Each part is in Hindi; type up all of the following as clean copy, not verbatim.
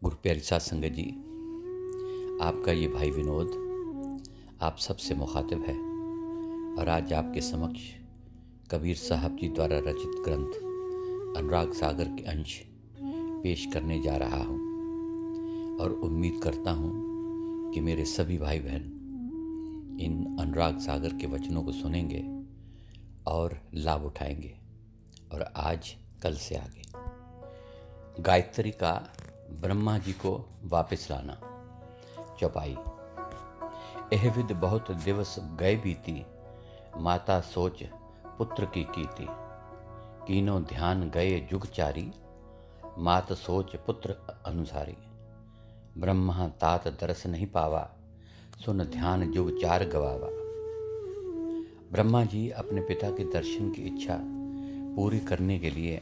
गुरु प्यारी साध संगत जी, आपका ये भाई विनोद आप सबसे मुखातिब है और आज आपके समक्ष कबीर साहब जी द्वारा रचित ग्रंथ अनुराग सागर के अंश पेश करने जा रहा हूँ और उम्मीद करता हूँ कि मेरे सभी भाई बहन इन अनुराग सागर के वचनों को सुनेंगे और लाभ उठाएंगे। और आज कल से आगे गायत्री का ब्रह्मा जी को वापस लाना। चौपाई। एह विद बहुत दिवस गए बीती, माता सोच पुत्र की कीती। कीनो ध्यान गए जुगचारी, मात सोच पुत्र अनुसारी। ब्रह्मा तात दरस नहीं पावा, सुन ध्यान जुग चार गवावा। ब्रह्मा जी अपने पिता के दर्शन की इच्छा पूरी करने के लिए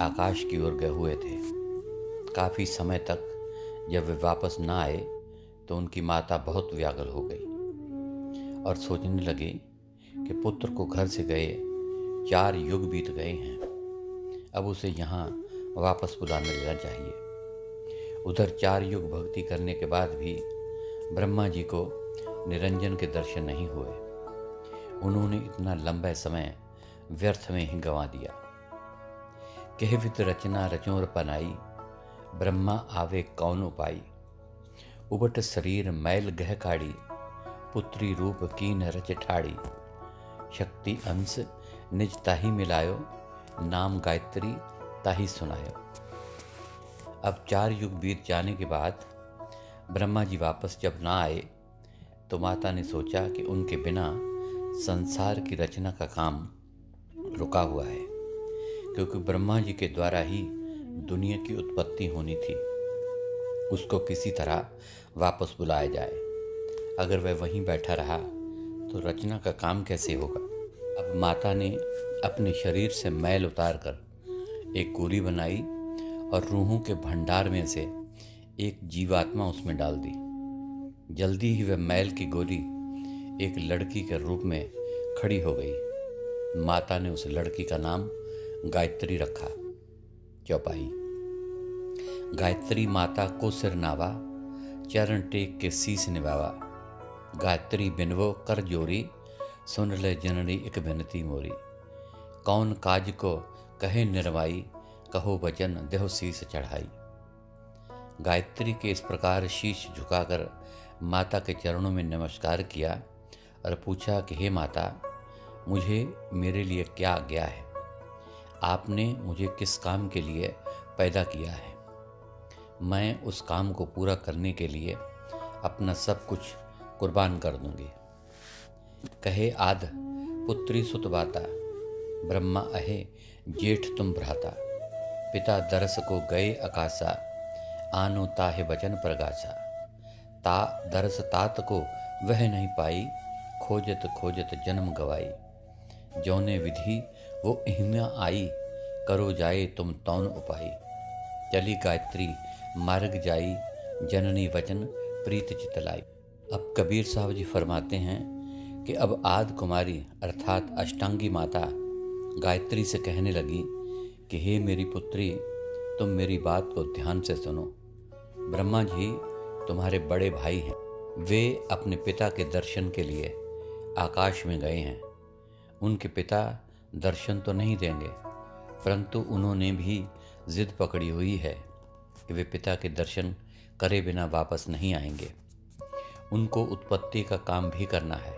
आकाश की ओर गए हुए थे। काफ़ी समय तक जब वे वापस न आए तो उनकी माता बहुत व्याकुल हो गई और सोचने लगे कि पुत्र को घर से गए 4 युग बीत गए हैं, अब उसे यहाँ वापस बुला लेना चाहिए। उधर 4 युग भक्ति करने के बाद भी ब्रह्मा जी को निरंजन के दर्शन नहीं हुए। उन्होंने इतना लंबा समय व्यर्थ में ही गंवा दिया। कहवित रचना रचोर पनाई, ब्रह्मा आवे कौन उपाई। उबट शरीर मैल गह काड़ी, पुत्री रूप कीन रच ठाड़ी। शक्ति अंश निज ताही मिलायो, नाम गायत्री ताही सुनायो। अब 4 युग बीत जाने के बाद ब्रह्मा जी वापस जब ना आए तो माता ने सोचा कि उनके बिना संसार की रचना का काम रुका हुआ है, क्योंकि ब्रह्मा जी के द्वारा ही दुनिया की उत्पत्ति होनी थी। उसको किसी तरह वापस बुलाया जाए। अगर वह वहीं बैठा रहा तो रचना का काम कैसे होगा। अब माता ने अपने शरीर से मैल उतारकर एक गोली बनाई और रूहों के भंडार में से एक जीवात्मा उसमें डाल दी। जल्दी ही वह मैल की गोली एक लड़की के रूप में खड़ी हो गई। माता ने उस लड़की का नाम गायत्री रखा। चौपाई। गायत्री माता को सिर नावा, चरण टेक के शीस निभावा। गायत्री बिनवो कर जोरी, सुन ले जननी एक बिनती मोरी। कौन काज को कहे निर्वाई, कहो वचन देहो शीस चढ़ाई। गायत्री के इस प्रकार शीश झुकाकर माता के चरणों में नमस्कार किया और पूछा कि हे माता, मुझे मेरे लिए क्या आज्ञा है। आपने मुझे किस काम के लिए पैदा किया है। मैं उस काम को पूरा करने के लिए अपना सब कुछ कुर्बान कर दूंगी। कहे आध पुत्री सुतबाता, ब्रह्मा अहे जेठ तुम भ्राता। पिता दरस को गए अकाशा, आनो ताहे वचन प्रगासा। ता दरस तात को वह नहीं पाई, खोजत खोजत जन्म गवाई। जौने विधि वो इहिमा आई, करो जाए तुम तौन उपाई। चली गायत्री मार्ग जाई, जननी वचन प्रीत चितलाई। अब कबीर साहब जी फरमाते हैं कि अब आदि कुमारी अर्थात अष्टांगी माता गायत्री से कहने लगी कि हे मेरी पुत्री, तुम मेरी बात को ध्यान से सुनो। ब्रह्मा जी तुम्हारे बड़े भाई हैं। वे अपने पिता के दर्शन के लिए आकाश में गए हैं। उनके पिता दर्शन तो नहीं देंगे, परंतु उन्होंने भी जिद पकड़ी हुई है कि वे पिता के दर्शन करे बिना वापस नहीं आएंगे। उनको उत्पत्ति का काम भी करना है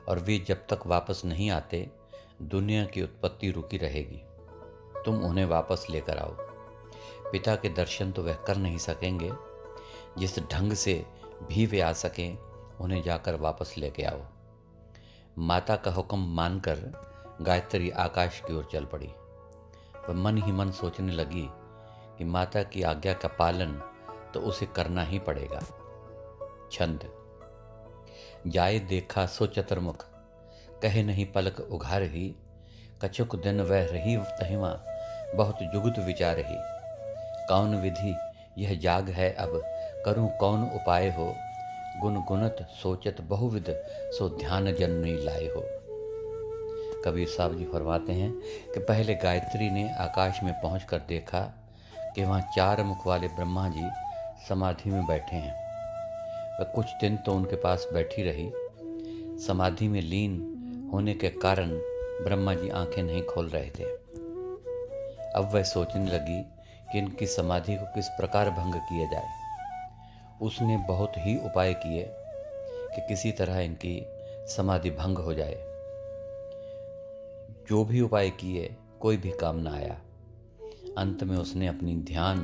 और वे जब तक वापस नहीं आते दुनिया की उत्पत्ति रुकी रहेगी। तुम उन्हें वापस लेकर आओ। पिता के दर्शन तो वह कर नहीं सकेंगे, जिस ढंग से भी वे आ सकें उन्हें जाकर वापस लेके आओ। माता का हुक्म मानकर गायत्री आकाश की ओर चल पड़ी। वह मन ही मन सोचने लगी कि माता की आज्ञा का पालन तो उसे करना ही पड़ेगा। छंद। जाए देखा सो चतुर्मुख, कहे नहीं पलक उघार ही। कछुक दिन वह रही तहिमा, बहुत जुगत विचार ही। कौन विधि यह जाग है अब, करूं कौन उपाय हो। गुनगुनत सोचत बहुविध, सो ध्यान जननी लाए हो। कबीर साहब जी फरमाते हैं कि पहले गायत्री ने आकाश में पहुंचकर देखा कि वहाँ 4 मुख वाले ब्रह्मा जी समाधि में बैठे हैं। वह कुछ दिन तो उनके पास बैठी रही। समाधि में लीन होने के कारण ब्रह्मा जी आंखें नहीं खोल रहे थे। अब वह सोचने लगी कि इनकी समाधि को किस प्रकार भंग किया जाए। उसने बहुत ही उपाय किए कि किसी तरह इनकी समाधि भंग हो जाए। जो भी उपाय किए कोई भी काम न आया। अंत में उसने अपनी ध्यान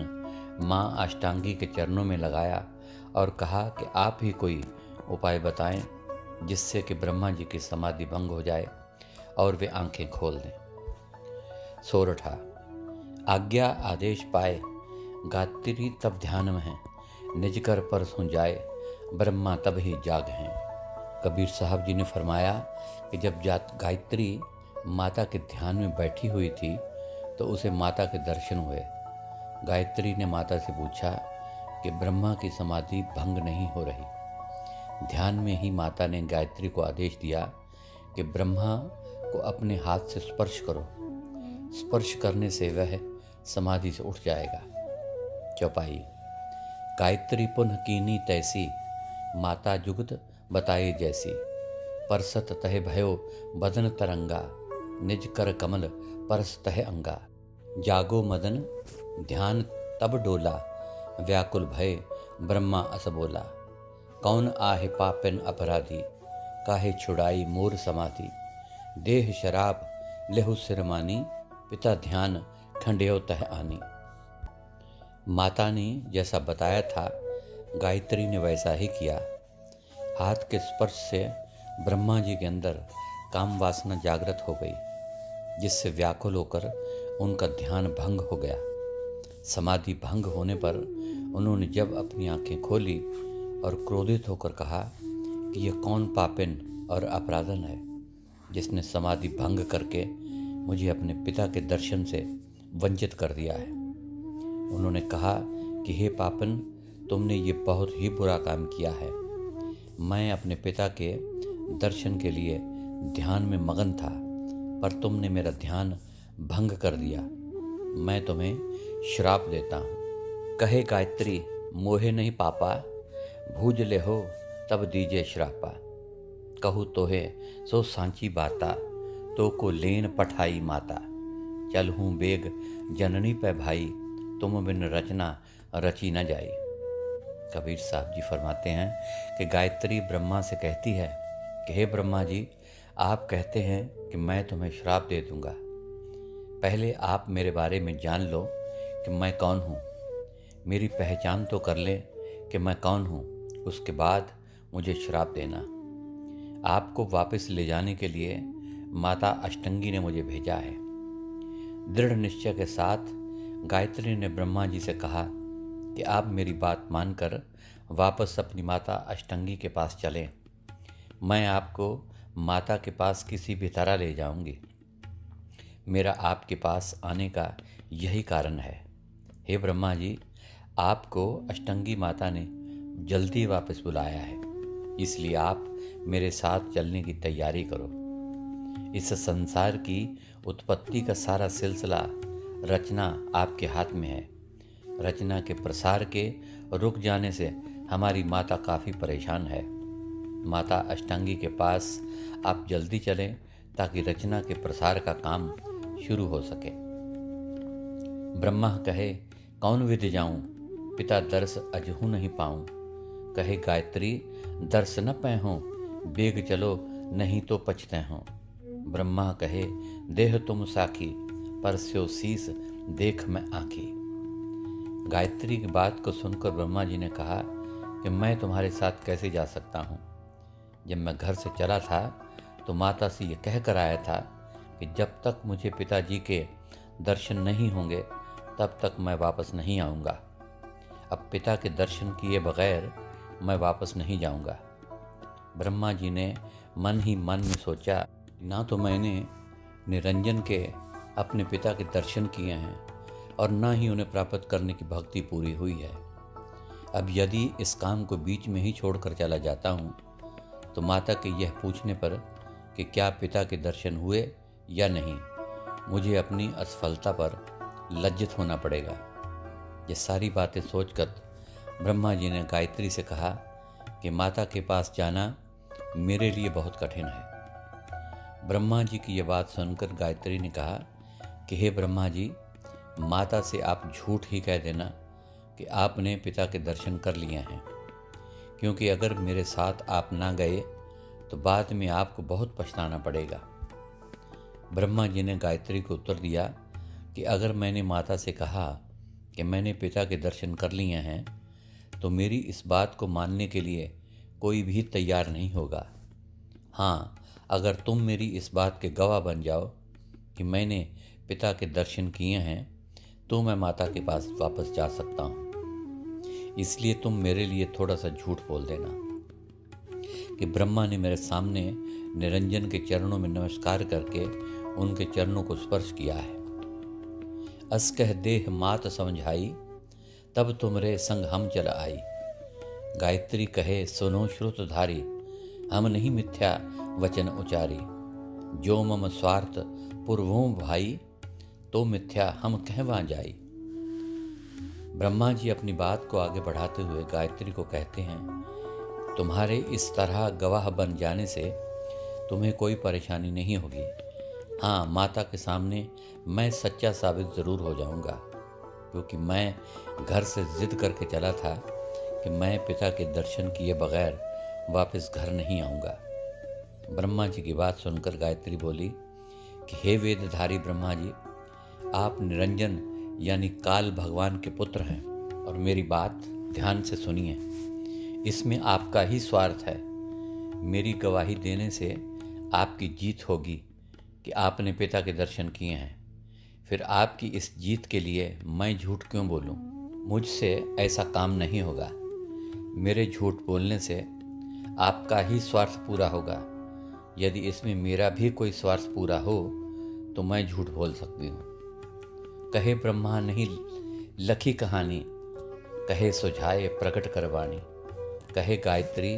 माँ अष्टांगी के चरणों में लगाया और कहा कि आप ही कोई उपाय बताएं जिससे कि ब्रह्मा जी की समाधि भंग हो जाए और वे आंखें खोल दें। सोरठा। आज्ञा आदेश पाए गायत्री तब ध्यान में है, निज कर परसों जाए ब्रह्मा तब ही जाग हैं। कबीर साहब जी ने फरमाया कि जब गायत्री माता के ध्यान में बैठी हुई थी तो उसे माता के दर्शन हुए। गायत्री ने माता से पूछा कि ब्रह्मा की समाधि भंग नहीं हो रही। ध्यान में ही माता ने गायत्री को आदेश दिया कि ब्रह्मा को अपने हाथ से स्पर्श करो। स्पर्श करने से वह समाधि से उठ जाएगा। चौपाई। गायत्री पुनः कीनी तैसी, माता जुगत बताए जैसी। परसत तह भयो बदन तरंगा, निज कर कमल परस तह अंगा। जागो मदन ध्यान तब डोला, व्याकुल भय ब्रह्मा अस बोला। कौन आहे पापिन अपराधी, काहे छुड़ाई मोर समाधि। देह शराब लेहु सिरमानी, पिता ध्यान खंड्यो तह आनी। माता ने जैसा बताया था गायत्री ने वैसा ही किया। हाथ के स्पर्श से ब्रह्मा जी के अंदर काम वासना जागृत हो गई, जिससे व्याकुल होकर उनका ध्यान भंग हो गया। समाधि भंग होने पर उन्होंने जब अपनी आंखें खोली और क्रोधित होकर कहा कि यह कौन पापिन और अपराधन है जिसने समाधि भंग करके मुझे अपने पिता के दर्शन से वंचित कर दिया है। उन्होंने कहा कि हे पापन, तुमने ये बहुत ही बुरा काम किया है। मैं अपने पिता के दर्शन के लिए ध्यान में मगन था, पर तुमने मेरा ध्यान भंग कर दिया। मैं तुम्हें श्राप देता हूँ। कहे गायत्री मोहे नहीं पापा, भूज ले हो तब दीजे श्रापा। कहू तोहे सो सांची बाता, तो को लेन पठाई माता। चल हूँ बेग जननी पे भाई, तुम बिन रचना रची न जाई। कबीर साहब जी फरमाते हैं कि गायत्री ब्रह्मा से कहती है कि हे ब्रह्मा जी, आप कहते हैं कि मैं तुम्हें श्राप दे दूंगा। पहले आप मेरे बारे में जान लो कि मैं कौन हूँ, मेरी पहचान तो कर लें कि मैं कौन हूँ, उसके बाद मुझे श्राप देना। आपको वापस ले जाने के लिए माता अष्टंगी ने मुझे भेजा है। दृढ़ निश्चय के साथ गायत्री ने ब्रह्मा जी से कहा कि आप मेरी बात मानकर वापस अपनी माता अष्टंगी के पास चलें। मैं आपको माता के पास किसी भी तरह ले जाऊंगी। मेरा आपके पास आने का यही कारण है। हे ब्रह्मा जी, आपको अष्टंगी माता ने जल्दी वापस बुलाया है, इसलिए आप मेरे साथ चलने की तैयारी करो। इस संसार की उत्पत्ति का सारा सिलसिला रचना आपके हाथ में है। रचना के प्रसार के रुक जाने से हमारी माता काफ़ी परेशान है। माता अष्टांगी के पास आप जल्दी चलें ताकि रचना के प्रसार का काम शुरू हो सके। ब्रह्मा कहे कौन विधि जाऊं, पिता दर्श अजहू नहीं पाऊं। कहे गायत्री दर्श न पै हों, बेग चलो नहीं तो पछते हों। ब्रह्मा कहे देह तुम साखी, परस्यो शीस देख मैं आँखी। गायत्री की बात को सुनकर ब्रह्मा जी ने कहा कि मैं तुम्हारे साथ कैसे जा सकता हूँ। जब मैं घर से चला था तो माता से ये कह कर आया था कि जब तक मुझे पिताजी के दर्शन नहीं होंगे तब तक मैं वापस नहीं आऊँगा। अब पिता के दर्शन किए बगैर मैं वापस नहीं जाऊँगा। ब्रह्मा जी ने मन ही मन में सोचा, ना तो मैंने निरंजन के अपने पिता के दर्शन किए हैं और ना ही उन्हें प्राप्त करने की भक्ति पूरी हुई है। अब यदि इस काम को बीच में ही छोड़कर चला जाता हूँ तो माता के यह पूछने पर कि क्या पिता के दर्शन हुए या नहीं, मुझे अपनी असफलता पर लज्जित होना पड़ेगा। ये सारी बातें सोचकर ब्रह्मा जी ने गायत्री से कहा कि माता के पास जाना मेरे लिए बहुत कठिन है। ब्रह्मा जी की यह बात सुनकर गायत्री ने कहा कि हे ब्रह्मा जी, माता से आप झूठ ही कह देना कि आपने पिता के दर्शन कर लिए हैं, क्योंकि अगर मेरे साथ आप ना गए तो बाद में आपको बहुत पछताना पड़ेगा। ब्रह्मा जी ने गायत्री को उत्तर दिया कि अगर मैंने माता से कहा कि मैंने पिता के दर्शन कर लिए हैं तो मेरी इस बात को मानने के लिए कोई भी तैयार नहीं होगा। हाँ, अगर तुम मेरी इस बात के गवाह बन जाओ कि मैंने पिता के दर्शन किए हैं तो मैं माता के पास वापस जा सकता हूँ। इसलिए तुम मेरे लिए थोड़ा सा झूठ बोल देना कि ब्रह्मा ने मेरे सामने निरंजन के चरणों में नमस्कार करके उनके चरणों को स्पर्श किया है। अस कह देह मात समझाई, तब तुमरे संग हम चल आई। गायत्री कहे सुनो श्रुतधारी, हम नहीं मिथ्या वचन उचारी। जो मम स्वार्थ पूर्वों भाई, तो मिथ्या हम कहवा जाई। ब्रह्मा जी अपनी बात को आगे बढ़ाते हुए गायत्री को कहते हैं, तुम्हारे इस तरह गवाह बन जाने से तुम्हें कोई परेशानी नहीं होगी। हाँ, माता के सामने मैं सच्चा साबित ज़रूर हो जाऊंगा, क्योंकि मैं घर से जिद करके चला था कि मैं पिता के दर्शन किए बगैर वापस घर नहीं आऊँगा। ब्रह्मा जी की बात सुनकर गायत्री बोली कि हे वेदधारी ब्रह्मा जी, आप निरंजन यानी काल भगवान के पुत्र हैं और मेरी बात ध्यान से सुनिए। इसमें आपका ही स्वार्थ है। मेरी गवाही देने से आपकी जीत होगी कि आपने पिता के दर्शन किए हैं। फिर आपकी इस जीत के लिए मैं झूठ क्यों बोलूं? मुझसे ऐसा काम नहीं होगा। मेरे झूठ बोलने से आपका ही स्वार्थ पूरा होगा। यदि इसमें मेरा भी कोई स्वार्थ पूरा हो तो मैं झूठ बोल सकती हूँ। कहे ब्रह्मा नहीं लखी कहानी, कहे सुझाए प्रकट करवानी। कहे गायत्री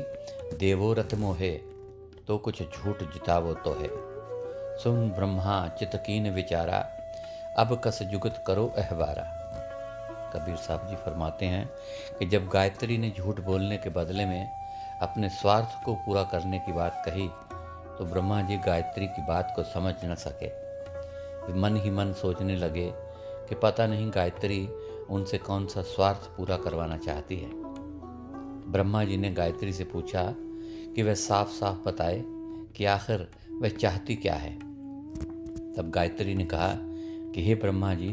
देवो रथ मोहे, तो कुछ झूठ जितावो तो है। सुन ब्रह्मा चितकीन विचारा, अब कस जुगत करो अहवारा। कबीर साहब जी फरमाते हैं कि जब गायत्री ने झूठ बोलने के बदले में अपने स्वार्थ को पूरा करने की बात कही तो ब्रह्मा जी गायत्री की बात को समझ न सके। वे मन ही मन सोचने लगे कि पता नहीं गायत्री उनसे कौन सा स्वार्थ पूरा करवाना चाहती है। ब्रह्मा जी ने गायत्री से पूछा कि वह साफ साफ बताए कि आखिर वह चाहती क्या है। तब गायत्री ने कहा कि हे ब्रह्मा जी,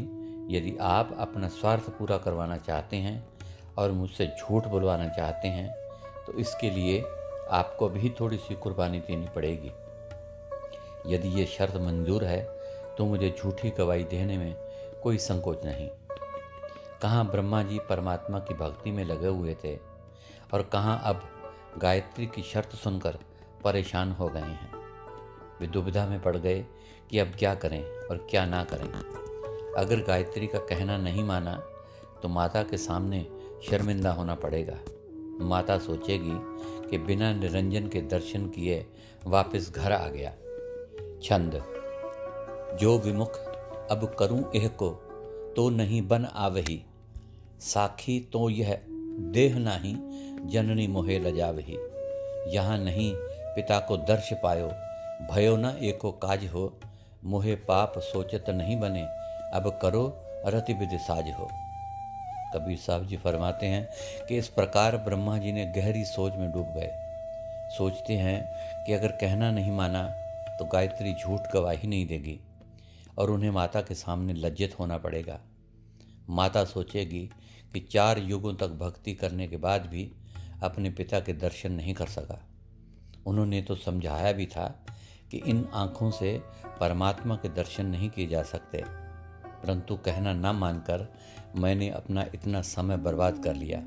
यदि आप अपना स्वार्थ पूरा करवाना चाहते हैं और मुझसे झूठ बुलवाना चाहते हैं तो इसके लिए आपको भी थोड़ी सी कुर्बानी देनी पड़ेगी। यदि ये शर्त मंजूर है तो मुझे झूठी गवाही देने में कोई संकोच नहीं। कहाँ ब्रह्मा जी परमात्मा की भक्ति में लगे हुए थे और कहाँ अब गायत्री की शर्त सुनकर परेशान हो गए हैं। वे दुविधा में पड़ गए कि अब क्या करें और क्या ना करें। अगर गायत्री का कहना नहीं माना तो माता के सामने शर्मिंदा होना पड़ेगा। माता सोचेगी कि बिना निरंजन के दर्शन किए वापस घर आ गया। छंद। जो विमुख अब करूं एह को, तो नहीं बन आवही। साखी तो यह देह नाही, जननी मोहे लजावही। यहाँ नहीं पिता को दर्श पायो, भयो न एको काज हो। मोहे पाप सोचत नहीं बने, अब करो रति विधि साज हो। कबीर साहब जी फरमाते हैं कि इस प्रकार ब्रह्मा जी ने गहरी सोच में डूब गए। सोचते हैं कि अगर कहना नहीं माना तो गायत्री झूठ गवाही नहीं देगी और उन्हें माता के सामने लज्जित होना पड़ेगा। माता सोचेगी कि 4 युगों तक भक्ति करने के बाद भी अपने पिता के दर्शन नहीं कर सका। उन्होंने तो समझाया भी था कि इन आँखों से परमात्मा के दर्शन नहीं किए जा सकते, परंतु कहना ना मानकर मैंने अपना इतना समय बर्बाद कर लिया।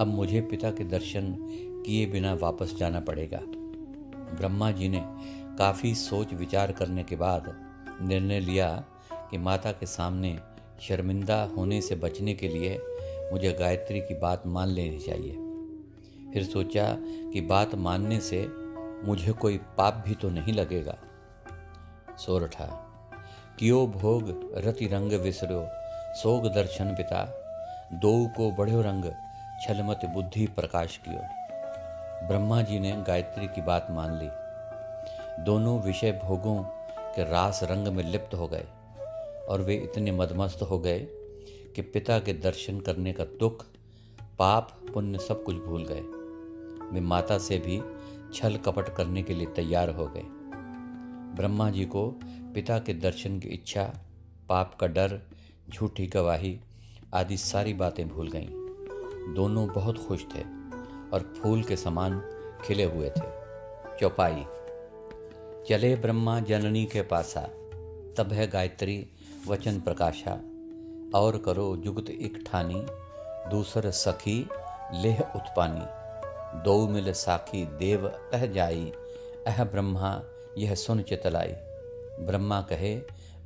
अब मुझे पिता के दर्शन किए बिना वापस जाना पड़ेगा। ब्रह्मा जी ने काफ़ी सोच विचार करने के बाद निर्णय लिया कि माता के सामने शर्मिंदा होने से बचने के लिए मुझे गायत्री की बात मान लेनी चाहिए। फिर सोचा कि बात मानने से मुझे कोई पाप भी तो नहीं लगेगा। सोरठा। कियो भोग रति रंग विसरो, सोग दर्शन पिता। दो को बढ़ियो रंग छलमत बुद्धि प्रकाश कियो। ब्रह्मा जी ने गायत्री की बात मान ली। दोनों विषय भोगों के रास रंग में लिप्त हो गए और वे इतने मदमस्त हो गए कि पिता के दर्शन करने का दुख, पाप, पुण्य सब कुछ भूल गए। वे माता से भी छल कपट करने के लिए तैयार हो गए। ब्रह्मा जी को पिता के दर्शन की इच्छा, पाप का डर, झूठी गवाही आदि सारी बातें भूल गईं। दोनों बहुत खुश थे और फूल के समान खिले हुए थे। चौपाई। चले ब्रह्मा जननी के पासा, तब है गायत्री वचन प्रकाशा। और करो जुगत एक ठानी, दूसर सखी लेह उत्पानी। दो मिल साखी देव तह जाई, अह ब्रह्मा यह सुन चितलाई। ब्रह्मा कहे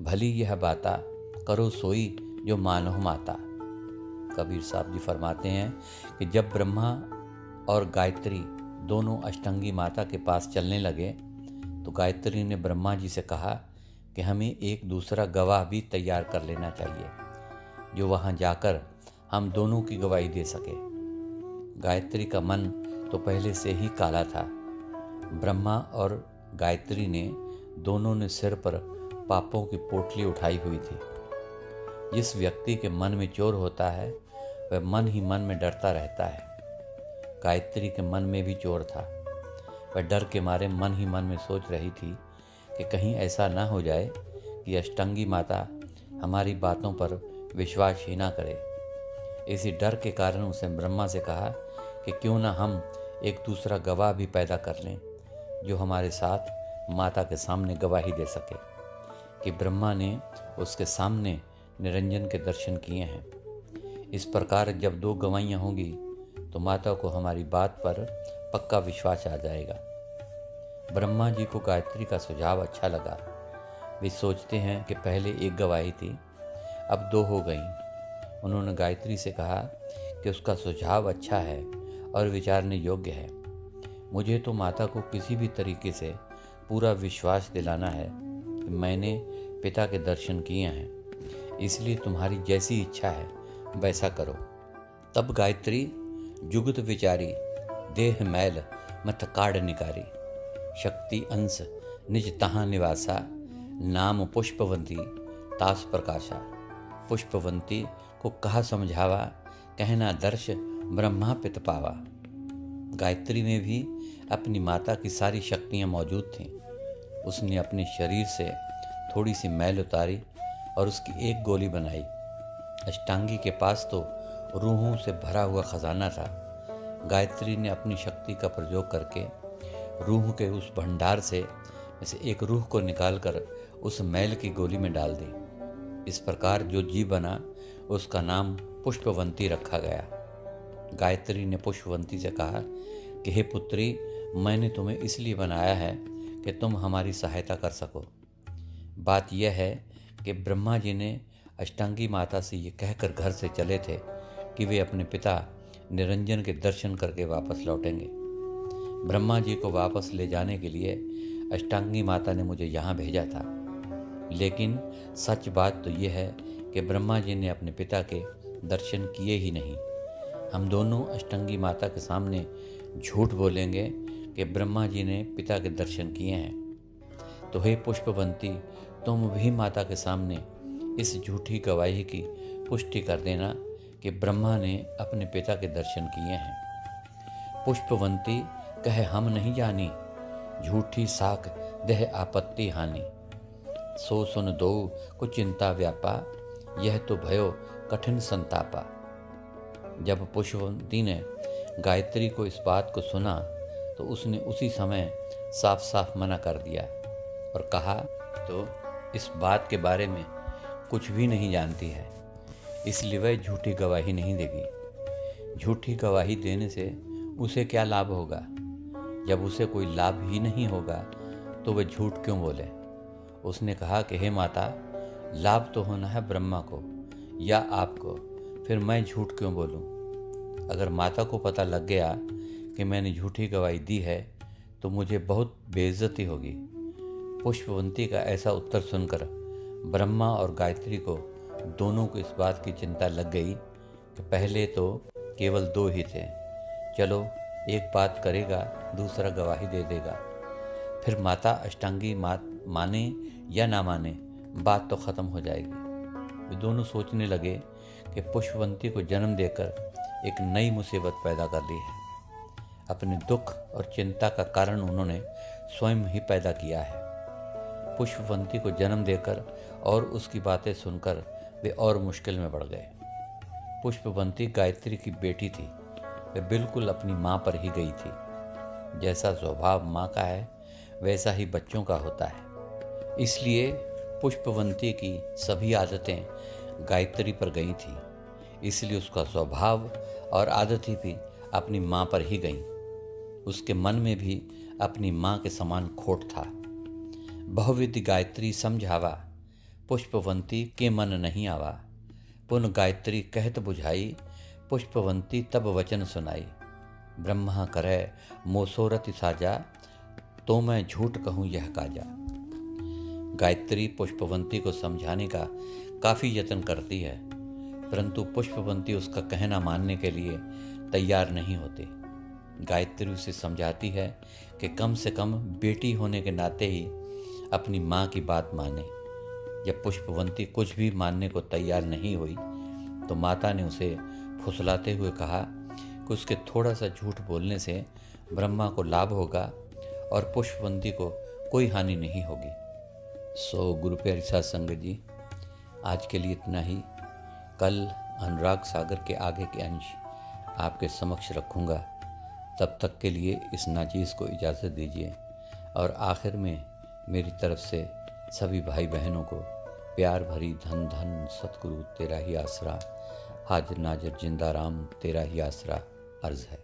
भली यह बाता, करो सोई जो मानो माता। कबीर साहब जी फरमाते हैं कि जब ब्रह्मा और गायत्री दोनों अष्टंगी माता के पास चलने लगे तो गायत्री ने ब्रह्मा जी से कहा कि हमें एक दूसरा गवाह भी तैयार कर लेना चाहिए, जो वहाँ जाकर हम दोनों की गवाही दे सके। गायत्री का मन तो पहले से ही काला था। ब्रह्मा और गायत्री ने दोनों ने सिर पर पापों की पोटली उठाई हुई थी। जिस व्यक्ति के मन में चोर होता है वह मन ही मन में डरता रहता है। गायत्री के मन में भी चोर था। वह डर के मारे मन ही मन में सोच रही थी कि कहीं ऐसा ना हो जाए कि अष्टंगी माता हमारी बातों पर विश्वास ही ना करे। इसी डर के कारण उसने ब्रह्मा से कहा कि क्यों ना हम एक दूसरा गवाह भी पैदा कर लें, जो हमारे साथ माता के सामने गवाही दे सके। कि ब्रह्मा ने उसके सामने निरंजन के दर्शन किए हैं। इस प्रकार जब दो गवाहियाँ होंगी तो माता को हमारी बात पर पक्का विश्वास आ जाएगा। ब्रह्मा जी को गायत्री का सुझाव अच्छा लगा। वे सोचते हैं कि पहले एक गवाही थी, अब दो हो गई। उन्होंने गायत्री से कहा कि उसका सुझाव अच्छा है और विचारने योग्य है। मुझे तो माता को किसी भी तरीके से पूरा विश्वास दिलाना है कि मैंने पिता के दर्शन किए हैं, इसलिए तुम्हारी जैसी इच्छा है वैसा करो। तब गायत्री जुगत विचारी, देह मैल मत काढ़ निकारी। शक्ति अंश निज तहाँ निवासा, नाम पुष्पवंती तास प्रकाशा। पुष्पवंती को कहा समझावा, कहना दर्श ब्रह्मा पित पावा। गायत्री में भी अपनी माता की सारी शक्तियाँ मौजूद थीं। उसने अपने शरीर से थोड़ी सी मैल उतारी और उसकी एक गोली बनाई। अष्टांगी के पास तो रूहों से भरा हुआ खजाना था। गायत्री ने अपनी शक्ति का प्रयोग करके रूह के उस भंडार से एक रूह को निकालकर उस मैल की गोली में डाल दी। इस प्रकार जो जीव बना उसका नाम पुष्पवंती रखा गया। गायत्री ने पुष्पवंती से कहा कि हे पुत्री, मैंने तुम्हें इसलिए बनाया है कि तुम हमारी सहायता कर सको। बात यह है कि ब्रह्मा जी ने अष्टांगी माता से ये कहकर घर से चले थे कि वे अपने पिता निरंजन के दर्शन करके वापस लौटेंगे। ब्रह्मा जी को वापस ले जाने के लिए अष्टांगी माता ने मुझे यहाँ भेजा था, लेकिन सच बात तो ये है कि ब्रह्मा जी ने अपने पिता के दर्शन किए ही नहीं। हम दोनों अष्टांगी माता के सामने झूठ बोलेंगे कि ब्रह्मा जी ने पिता के दर्शन किए हैं। तो हे पुष्पवंती, तुम भी माता के सामने इस झूठी गवाही की पुष्टि कर देना कि ब्रह्मा ने अपने पिता के दर्शन किए हैं। पुष्पवंती कहे हम नहीं जानी, झूठी साख देह आपत्ति हानि। सो सुन दो को चिंता व्यापा, यह तो भयो कठिन संतापा। जब पुष्पवंती ने गायत्री को इस बात को सुना तो उसने उसी समय साफ साफ मना कर दिया और कहा तो इस बात के बारे में कुछ भी नहीं जानती है, इसलिए वह झूठी गवाही नहीं देगी। झूठी गवाही देने से उसे क्या लाभ होगा? जब उसे कोई लाभ ही नहीं होगा तो वह झूठ क्यों बोले? उसने कहा कि हे माता, लाभ तो होना है ब्रह्मा को या आपको, फिर मैं झूठ क्यों बोलूं? अगर माता को पता लग गया कि मैंने झूठी गवाही दी है तो मुझे बहुत बेइज्जती होगी। पुष्पवंती का ऐसा उत्तर सुनकर ब्रह्मा और गायत्री को दोनों को इस बात की चिंता लग गई कि पहले तो केवल दो ही थे, चलो एक बात करेगा दूसरा गवाही दे देगा। फिर माता अष्टांगी माने या ना माने, बात तो ख़त्म हो जाएगी। वे दोनों सोचने लगे कि पुष्पवंती को जन्म देकर एक नई मुसीबत पैदा कर ली है। अपने दुख और चिंता का कारण उन्होंने स्वयं ही पैदा किया है। पुष्पवंती को जन्म देकर और उसकी बातें सुनकर वे और मुश्किल में पड़ गए। पुष्पवंती गायत्री की बेटी थी, वे बिल्कुल अपनी माँ पर ही गई थी। जैसा स्वभाव माँ का है वैसा ही बच्चों का होता है। इसलिए पुष्पवंती की सभी आदतें गायत्री पर गई थी, इसलिए उसका स्वभाव और आदतें भी अपनी माँ पर ही गईं। उसके मन में भी अपनी माँ के समान खोट था। बहुविधि गायत्री समझावा, पुष्पवंती के मन नहीं आवा। पुन गायत्री कहत बुझाई, पुष्पवंती तब वचन सुनाई। ब्रह्मा करे मोसोरति साजा, तो मैं झूठ कहूँ यह काजा। गायत्री पुष्पवंती को समझाने का काफ़ी यत्न करती है, परंतु पुष्पवंती उसका कहना मानने के लिए तैयार नहीं होती। गायत्री उसे समझाती है कि कम से कम बेटी होने के नाते ही अपनी माँ की बात माने। जब पुष्पवंती कुछ भी मानने को तैयार नहीं हुई तो माता ने उसे फुसलाते हुए कहा कि उसके थोड़ा सा झूठ बोलने से ब्रह्मा को लाभ होगा और पुष्पवंती को कोई हानि नहीं होगी। सो गुरु प्यारी साध संगत जी, आज के लिए इतना ही। कल अनुराग सागर के आगे के अंश आपके समक्ष रखूँगा। तब तक के लिए इस नाचीज़ को इजाज़त दीजिए। और आखिर में मेरी तरफ से सभी भाई बहनों को प्यार भरी धन धन सतगुरु तेरा ही आसरा, हाजिर नाजिर जिंदा राम तेरा ही आसरा अर्ज़ है।